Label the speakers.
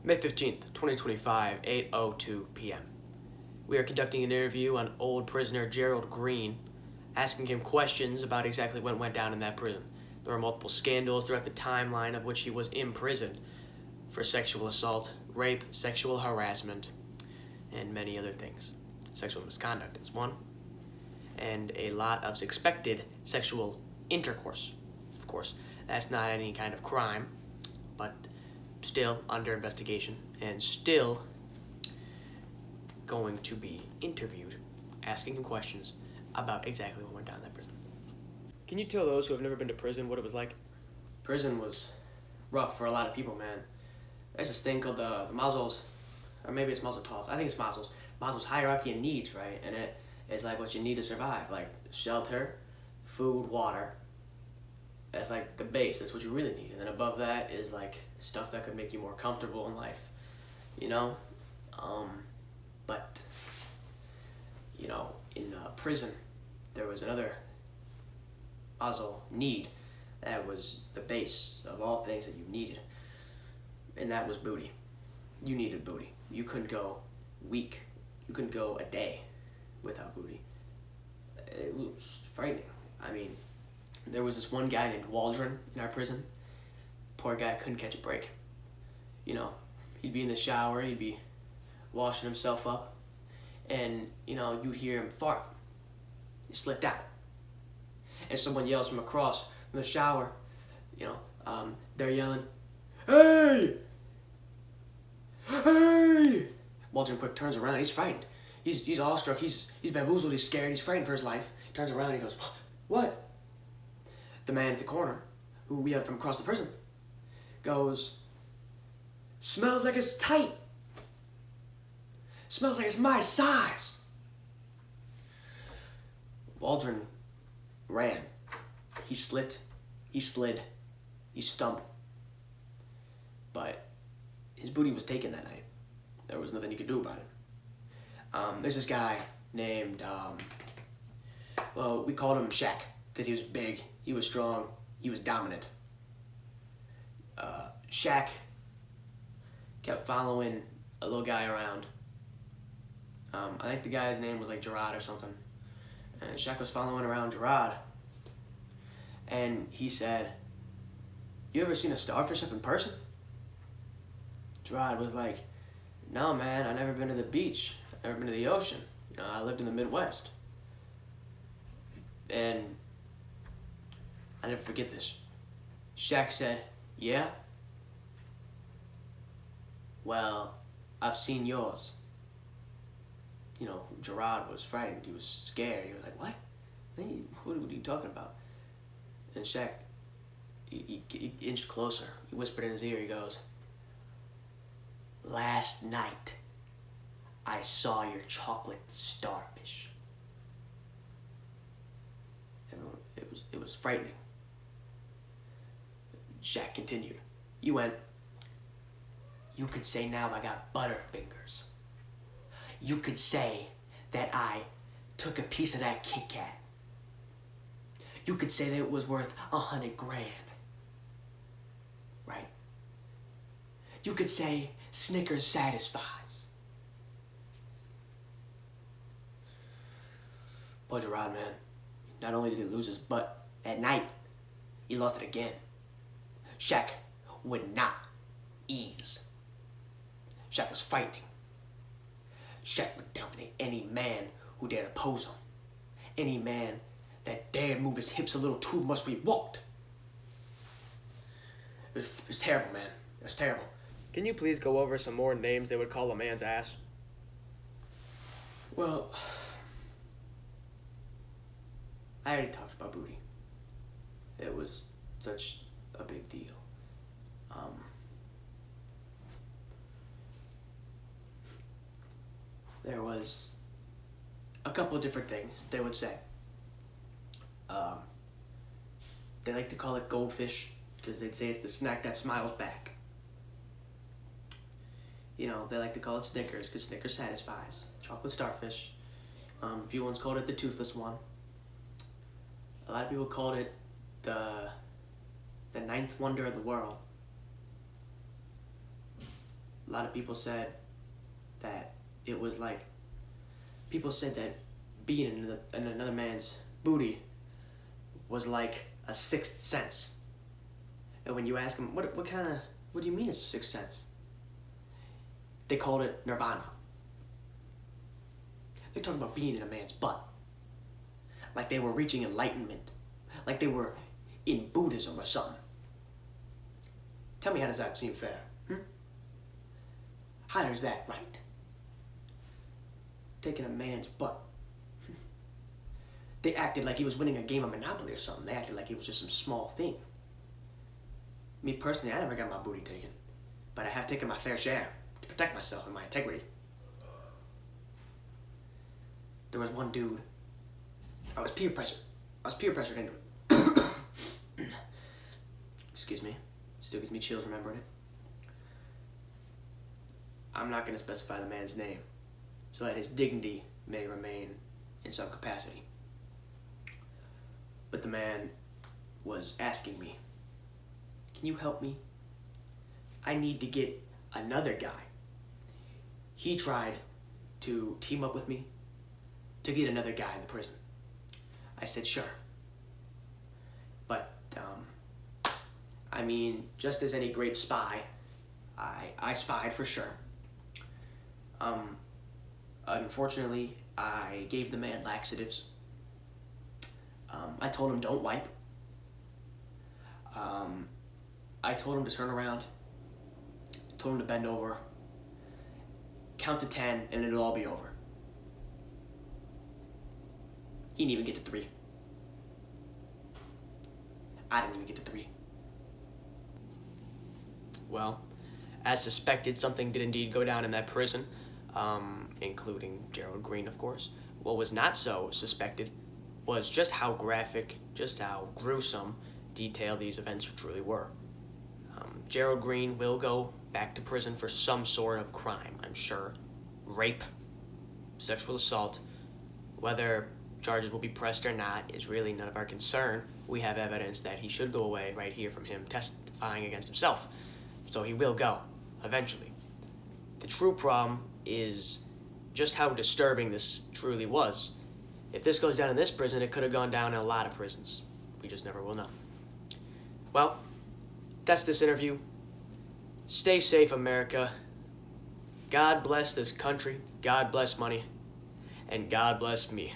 Speaker 1: May 15th, 2025, 8:02 p.m. We are conducting an interview on old prisoner Gerald Green, asking him questions about exactly what went down in that prison. There were multiple scandals throughout the timeline of which he was imprisoned for sexual assault, rape, sexual harassment, and many other things. Sexual misconduct is one, and a lot of expected sexual intercourse. Of course, that's not any kind of crime, but still under investigation and still going to be interviewed, asking him questions about exactly what went down in that prison. Can you tell those who have never been to prison what it was like? Prison was rough for a lot of people, man. There's this thing called the Maslow's, or maybe it's Maslow's Tov. I think it's Maslow's hierarchy of needs, right? And it is like what you need to survive, like shelter, food, water. That's like the base. That's what you really need. And then above that is like stuff that could make you more comfortable in life, you know. But you know, in prison, there was another Maslow need that was the base of all things that you needed, and that was booty. You needed booty. You couldn't go a week. You couldn't go a day without booty. It was frightening. I mean, there was this one guy named Waldron in our prison. Poor guy couldn't catch a break. You know, he'd be in the shower, he'd be washing himself up, and, you know, you'd hear him fart. He slipped out. And someone yells from across from the shower, you know, they're yelling, "Hey! Hey!" Waldron quick turns around, he's frightened. He's awestruck, he's bamboozled, he's scared, he's frightened for his life. He turns around and he goes, "What?" The man at the corner, who we had from across the prison, goes, "Smells like it's tight. Smells like it's my size." Waldron ran. He slipped, he slid, he stumbled. But his booty was taken that night. There was nothing he could do about it. There's this guy named, well, we called him Shaq, because he was big, he was strong, he was dominant. Shaq kept following a little guy around. I think the guy's name was like Gerard or something. And Shaq was following around Gerard. And he said, "You ever seen a starfish up in person?" Gerard was like, "No, man, I've never been to the beach. I've never been to the ocean. You know, I lived in the Midwest." And I never forget this. Shaq said, "Yeah? Well, I've seen yours." You know, Gerard was frightened. He was scared. He was like, "What? What are you talking about?" And Shaq, he inched closer. He whispered in his ear, he goes, "Last night, I saw your chocolate starfish." And it was frightening. Shaq continued. You went, "You could say now I got butterfingers. You could say that I took a piece of that Kit Kat. You could say that it was worth $100 grand. Right? You could say Snickers satisfies." But Gerard, man, not only did he lose his butt at night, he lost it again. Shaq would not ease. Shaq was frightening. Shaq would dominate any man who dared oppose him. Any man that dared move his hips a little too much when he walked. It was terrible, man. It was terrible. Can you please go over some more names they would call a man's ass? Well, I already talked about booty. It was such a big deal. There was a couple of different things they would say. They like to call it goldfish because they'd say it's the snack that smiles back. You know, they like to call it Snickers because Snickers satisfies. Chocolate starfish. A few ones called it the toothless one. A lot of people called it the ninth wonder of the world. A lot of people said that it was like, people said that being in another man's booty was like a sixth sense. And when you ask them, what do you mean it's a sixth sense? They called it nirvana. They talked about being in a man's butt. Like they were reaching enlightenment. Like they were in Buddhism or something. Tell me, how does that seem fair? How is that right? Taking a man's butt. They acted like he was winning a game of Monopoly or something. They acted like it was just some small thing. Me personally, I never got my booty taken. But I have taken my fair share to protect myself and my integrity. There was one dude. I was peer pressured into it. Excuse me. Still gives me chills remembering it. I'm not going to specify the man's name, so that his dignity may remain in some capacity. But the man was asking me, can you help me? I need to get another guy. He tried to team up with me to get another guy in the prison. I said, sure. But, I mean, just as any great spy, I spied for sure. Unfortunately, I gave the man laxatives. I told him don't wipe. I told him to turn around. Told him to bend over. Count to 10 and it'll all be over. He didn't even get to 3. I didn't even get to 3. Well, as suspected, something did indeed go down in that prison, including Gerald Green, of course. What was not so suspected was just how graphic, just how gruesome detailed these events truly were. Gerald Green will go back to prison for some sort of crime, I'm sure. Rape, sexual assault. Whether charges will be pressed or not is really none of our concern. We have evidence that he should go away right here from him testifying against himself. So he will go, eventually. The true problem is just how disturbing this truly was. If this goes down in this prison, it could have gone down in a lot of prisons. We just never will know. Well, that's this interview. Stay safe, America. God bless this country. God bless money. And God bless me.